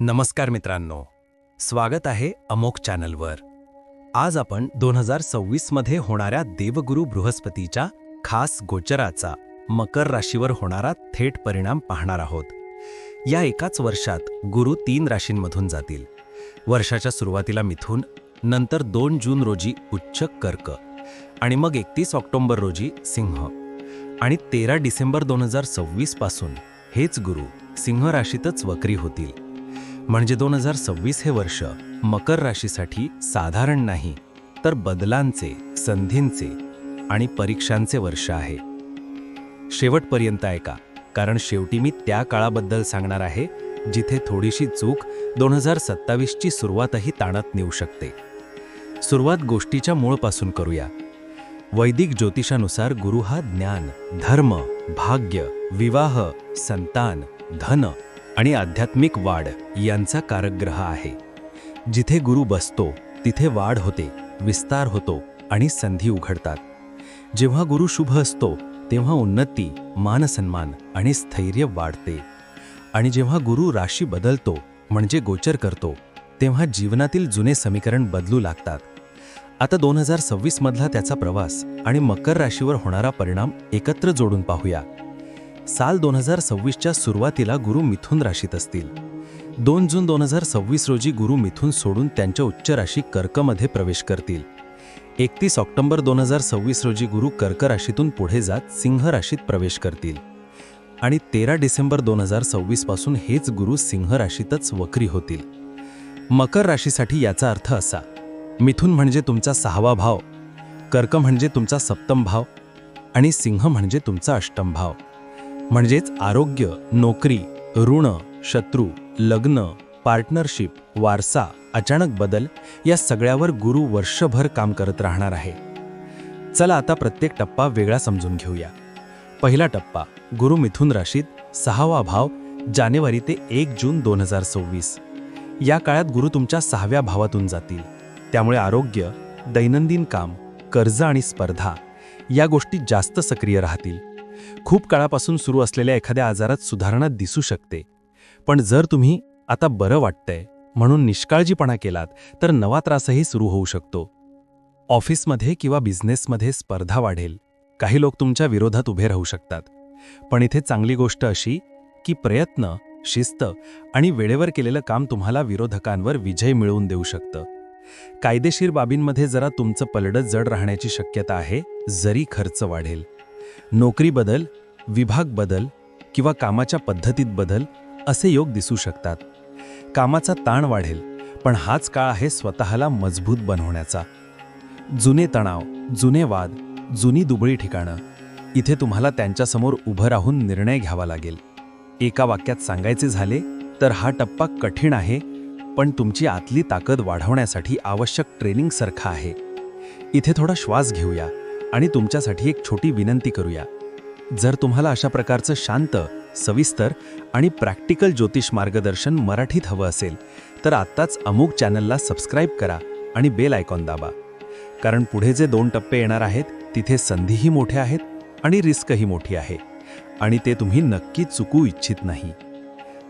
नमस्कार मित्रांनो, स्वागत आहे अमोक चॅनलवर. आज आपण 2026 मध्ये होणाऱ्या देवगुरु बृहस्पतीच्या खास गोचराचा मकर राशीवर होणारा थेट परिणाम पाहणार आहोत. या एकाच वर्षात गुरु 3 राशींमधून जातील. वर्षाच्या सुरुवातीला मिथुन, नंतर 2 जून रोजी उच्च कर्क आणि मग 31 ऑक्टोबर रोजी सिंह आणि 13 डिसेंबर 2026 पासून हेच गुरु सिंह राशीतच वक्री होतील. म्हणजे 2026 हे वर्ष मकर राशीसाठी साधारण नाही, तर बदलांचे, संधींचे आणि परीक्षांचे वर्ष आहे. शेवटपर्यंत ऐका, कारण शेवटी मी त्या काळाबद्दल सांगणार आहे जिथे थोडीशी चूक 2027 ची सुरुवातही ताणत नेऊ शकते. सुरुवात गोष्टीच्या मूळपासून करूया. वैदिक ज्योतिषानुसार गुरु हा ज्ञान, धर्म, भाग्य, विवाह, संतान, धन आणि आध्यात्मिक वाढ यांचा कारकग्रह आहे. जिथे गुरु बसतो तिथे वाढ होते, विस्तार होतो आणि संधी उघडतात. जेव्हा गुरु शुभ असतो तेव्हा उन्नती, मानसन्मान आणि स्थैर्य वाढते. आणि जेव्हा गुरु राशी बदलतो म्हणजे गोचर करतो तेव्हा जीवनातील जुने समीकरण बदलू लागतात. आता 2026 मधला त्याचा प्रवास आणि मकर राशीवर होणारा परिणाम एकत्र जोडून पाहूया. साल 2026च्या सुरुवातीला गुरु मिथुन राशीत असतील. 2 जून 2026 रोजी गुरु मिथुन सोडून त्यांच्या उच्च राशी कर्कमध्ये प्रवेश करतील. 31 ऑक्टोबर 2026 रोजी गुरु कर्क राशीतून पुढे जात सिंह राशीत प्रवेश करतील. आणि 13 डिसेंबर 2026 पासून हेच गुरु सिंह राशीतच वक्री होतील. मकर राशीसाठी याचा अर्थ असा: मिथुन म्हणजे तुमचा 6वा भाव, कर्क म्हणजे तुमचा 7म भाव आणि सिंह म्हणजे तुमचा 8म भाव. म्हणजेच आरोग्य, नोकरी, ऋण, शत्रू, लग्न, पार्टनरशिप, वारसा, अचानक बदल या सगळ्यावर गुरु वर्षभर काम करत राहणार आहे. चला आता प्रत्येक टप्पा वेगळा समजून घेऊया. पहिला टप्पा, गुरु मिथुन राशीत, 6वा भाव, जानेवारी ते 1 जून 2026. या काळात गुरु तुमच्या 6व्या भावातून जातील. त्यामुळे आरोग्य, दैनंदिन काम, कर्ज आणि स्पर्धा या गोष्टी जास्त सक्रिय राहतील. खूप काळापासून सुरू असलेल्या एखाद्या आजारात सुधारणा दिसू शकते. पण जर तुम्ही आता बरं वाटतंय म्हणून निष्काळजीपणा केलात तर नवा त्रासही सुरू होऊ शकतो. ऑफिसमध्ये किंवा बिझनेसमध्ये स्पर्धा वाढेल. काही लोक तुमच्या विरोधात उभे राहू शकतात. पण इथे चांगली गोष्ट अशी की प्रयत्न, शिस्त आणि वेळेवर केलेलं काम तुम्हाला विरोधकांवर विजय मिळवून देऊ शकतं. कायदेशीर बाबींमध्ये जरा तुमचं पलडं जड राहण्याची शक्यता आहे, जरी खर्च वाढेल. नोकरी बदल, विभाग बदल किंवा कामाच्या पद्धतीत बदल असे योग दिसू शकतात. कामाचा ताण वाढेल, पण हाच काळ आहे स्वतःला मजबूत बनवण्याचा. जुने तणाव, जुने वाद, जुनी दुबळी ठिकाणं, इथे तुम्हाला त्यांच्यासमोर उभं राहून निर्णय घ्यावा लागेल. एका वाक्यात सांगायचे झाले तर हा टप्पा कठीण आहे, पण तुमची आतली ताकद वाढवण्यासाठी आवश्यक ट्रेनिंगसारखा आहे. इथे थोडा श्वास घेऊया आणि तुमच्यासाठी एक छोटी विनंती करूया. जर तुम्हाला अशा प्रकारचं शांत, सविस्तर आणि प्रॅक्टिकल ज्योतिष मार्गदर्शन मराठीत हवं असेल तर आत्ताच अमोक चॅनलला सबस्क्राईब करा आणि बेल आयकॉन दाबा. कारण पुढे जे 2 टप्पे येणार आहेत तिथे संधीही मोठ्या आहेत आणि रिस्कही मोठी आहे आणि ते तुम्ही नक्की चुकू इच्छित नाही.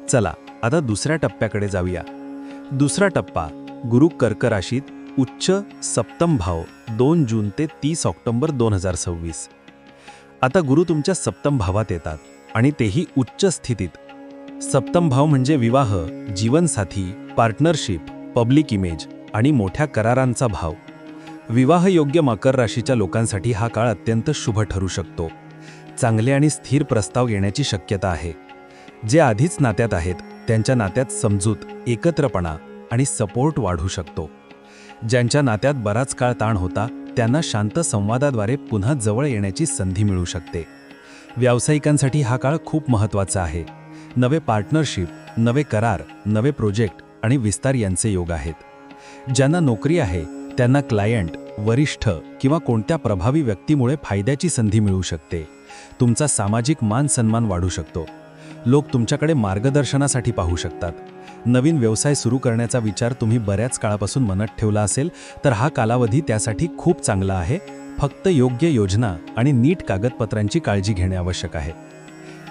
चला आता दुसऱ्या टप्प्याकडे जाऊया. दुसरा टप्पा, गुरु कर्क राशीत, उच्च 7म भाव, 2 जून ते 30 ऑक्टोबर 2026. आता गुरु तुमच्या 7म भावात येतात आणि तेही उच्च स्थितीत. 7म भाव म्हणजे विवाह, जीवनसाथी, पार्टनरशिप, पब्लिक इमेज आणि मोठ्या करारांचा भाव. विवाहयोग्य मकर राशीच्या लोकांसाठी हा काळ अत्यंत शुभ ठरू शकतो. चांगले आणि स्थिर प्रस्ताव येण्याची शक्यता आहे. जे आधीच नात्यात आहेत त्यांच्या नात्यात समजूत, एकत्रपणा आणि सपोर्ट वाढू शकतो. ज्यांच्या नात्यात बराच काळ ताण होता त्यांना शांत संवादाद्वारे पुन्हा जवळ येण्याची संधी मिळू शकते. व्यावसायिकांसाठी हा काळ खूप महत्त्वाचा आहे. नवे पार्टनरशिप, नवे करार, नवे प्रोजेक्ट आणि विस्तार यांचे योग आहेत. ज्यांना नोकरी आहे त्यांना क्लायंट, वरिष्ठ किंवा कोणत्या प्रभावी व्यक्तीमुळे फायद्याची संधी मिळू शकते. तुमचा सामाजिक मान सन्मान वाढू शकतो. लोक तुमच्याकडे मार्गदर्शनासाठी पाहू शकतात. नवीन व्यवसाय सुरू करण्याचा विचार तुम्ही बऱ्याच काळापासून मनात ठेवला असेल तर हा कालावधी त्यासाठी खूप चांगला आहे. फक्त योग्य योजना आणि नीट कागदपत्रांची काळजी घेणे आवश्यक आहे.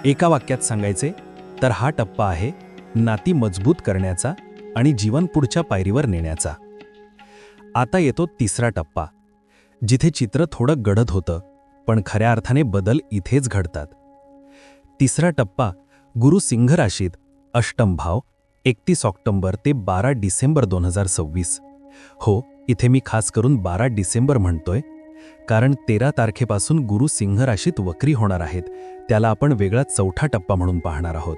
एका वाक्यात सांगायचे तर हा टप्पा आहे नाती मजबूत करण्याचा आणि जीवन पुढच्या पायरीवर नेण्याचा. आता येतो तिसरा टप्पा, जिथे चित्र थोडं गडद होतं, पण खऱ्या अर्थाने बदल इथेच घडतात. तिसरा टप्पा गुरु सिंह राशीत, अष्टम भाव, 31 ऑक्टोबर ते 12 डिसेंबर 2026. हो, इथे मी खास करून 12 डिसेंबर म्हणतोय, कारण 13 तारखेपासून गुरु सिंह राशीत वक्री होणार आहेत. त्याला आपण वेगळा चौथा टप्पा म्हणून पाहणार आहोत.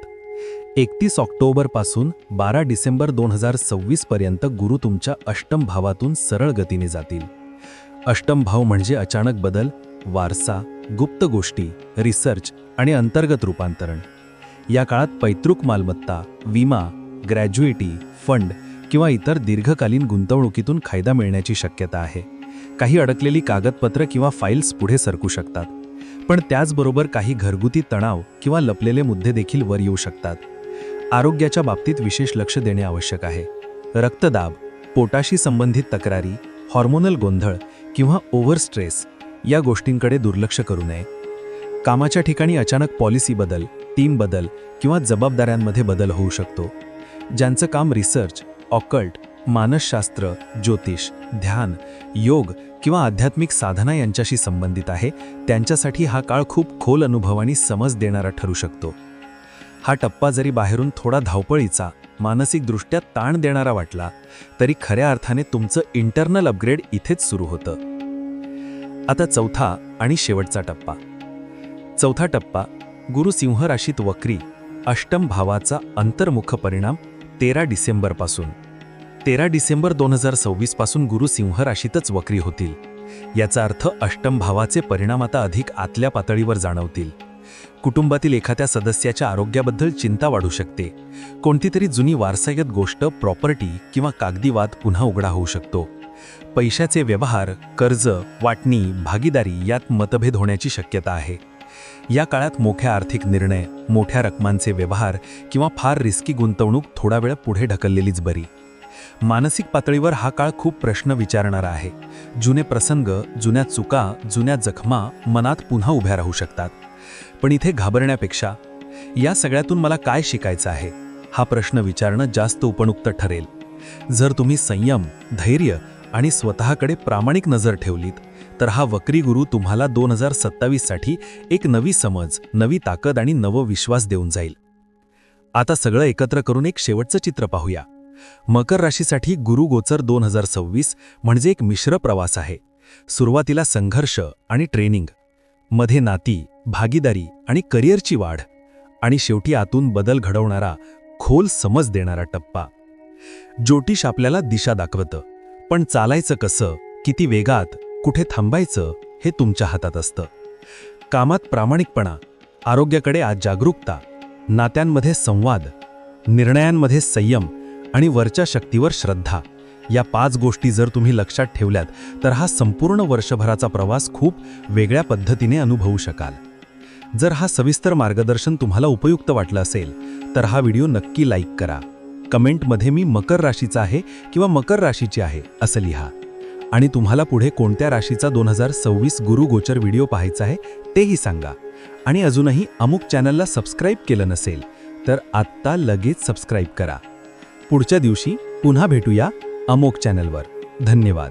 31 ऑक्टोबरपासून 12 डिसेंबर 2026 पर्यंत गुरु तुमच्या अष्टम भावातून सरळ गतीने जातील. अष्टम भाव म्हणजे अचानक बदल, वारसा, गुप्त गोष्टी, रिसर्च आणि अंतर्गत रूपांतरण. या काळात पैतृक मालमत्ता, विमा, ग्रॅज्युएटी, फंड किंवा इतर दीर्घकालीन गुंतवणुकीतून फायदा मिळण्याची शक्यता आहे. काही अडकलेली कागदपत्र किंवा फाईल्स पुढे सरकू शकतात, पण त्याचबरोबर काही घरगुती तणाव किंवा लपलेले मुद्दे देखील वर येऊ शकतात. आरोग्याच्या बाबतीत विशेष लक्ष देणे आवश्यक आहे. रक्तदाब, पोटाशी संबंधित तक्रारी, हॉर्मोनल गोंधळ किंवा ओव्हर स्ट्रेस या गोष्टींकडे दुर्लक्ष करू नये. कामाच्या ठिकाणी अचानक पॉलिसी बदल, टीम बदल किंवा जबाबदाऱ्यांमध्ये बदल होऊ शकतो. ज्यांचं काम रिसर्च, ऑकल्ट, मानसशास्त्र, ज्योतिष, ध्यान, योग किंवा आध्यात्मिक साधना यांच्याशी संबंधित आहे, त्यांच्यासाठी हा काळ खूप खोल अनुभव आणि समज देणारा ठरू शकतो. हा टप्पा जरी बाहेरून थोडा धावपळीचा, मानसिकदृष्ट्या ताण देणारा वाटला, तरी खऱ्या अर्थाने तुमचं इंटरनल अपग्रेड इथेच सुरू होतं. आता चौथा आणि शेवटचा टप्पा. चौथा टप्पा गुरु सिंह राशीत वक्री, अष्टम भावाचा अंतर्मुख परिणाम 13 डिसेंबरपासून. 13 डिसेंबर 2026 पासून गुरु सिंह राशीतच वक्री होतील. याचा अर्थ अष्टम भावाचे परिणाम आता अधिक आतल्या पातळीवर जाणवतील. कुटुंबातील एखाद्या सदस्याच्या आरोग्याबद्दल चिंता वाढू शकते. कोणतीतरी जुनी वारसागत गोष्ट, प्रॉपर्टी किंवा कागदी वाद पुन्हा उघडा होऊ शकतो. पैशाचे व्यवहार, कर्ज, वाटणी, भागीदारी यात मतभेद होण्याची शक्यता आहे. या काळात मोठ्या आर्थिक निर्णय, मोठ्या रकमांचे व्यवहार किंवा फार रिस्की गुंतवणूक थोडा वेळ पुढे ढकललेलीच बरी. मानसिक पातळीवर हा काळ खूप प्रश्न विचारणारा आहे. जुने प्रसंग, जुन्या चुका, जुन्या जखमा मनात पुन्हा उभ्या राहू शकतात. पण इथे घाबरण्यापेक्षा या सगळ्यातून मला काय शिकायचं आहे, हा प्रश्न विचारणं जास्त उपयुक्त ठरेल. जर तुम्ही संयम, धैर्य आणि स्वतःकडे प्रामाणिक नजर ठेवलीत, तर हा वक्री गुरु तुम्हाला 2027 साठी एक नवी समज, नवी ताकद आणि नवविश्वास देऊन जाईल. आता सगळं एकत्र करून एक शेवटचं चित्र पाहूया. मकर राशीसाठी गुरु गोचर 2026 म्हणजे एक मिश्र प्रवास आहे. सुरुवातीला संघर्ष आणि ट्रेनिंग, मध्ये नाती, भागीदारी आणि करिअरची वाढ, आणि शेवटी आतून बदल घडवणारा, खोल समज देणारा टप्पा. ज्योतिष आपल्याला दिशा दाखवतं, पण चालायचं कसं, किती वेगात, कुठे थांबायचं हे तुमच्या हातात असतं. कामात प्रामाणिकपणा, आरोग्याकडे आज जागरूकता, नात्यांमध्ये संवाद, निर्णयांमध्ये संयम आणि वरच्या शक्तीवर श्रद्धा, या 5 गोष्टी जर तुम्ही लक्षात ठेवल्यात, तर हा संपूर्ण वर्षभराचा प्रवास खूप वेगळ्या पद्धतीने अनुभवू शकाल. जर हा सविस्तर मार्गदर्शन तुम्हाला उपयुक्त वाटलं असेल, तर हा व्हिडिओ नक्की लाईक करा. कमेंटमध्ये मी मकर राशीचा आहे किंवा मकर राशीची आहे असं लिहा. आणि तुम्हाला पुढे कोणत्या राशीचा 2026 गुरु गोचर व्हिडिओ पाहायचा आहे तेही सांगा. आणि अजूनही अमुक चॅनलला सबस्क्राईब केलं नसेल, तर आत्ता लगेच सबस्क्राईब करा. पुढच्या दिवशी पुन्हा भेटूया अमोक चॅनलवर. धन्यवाद.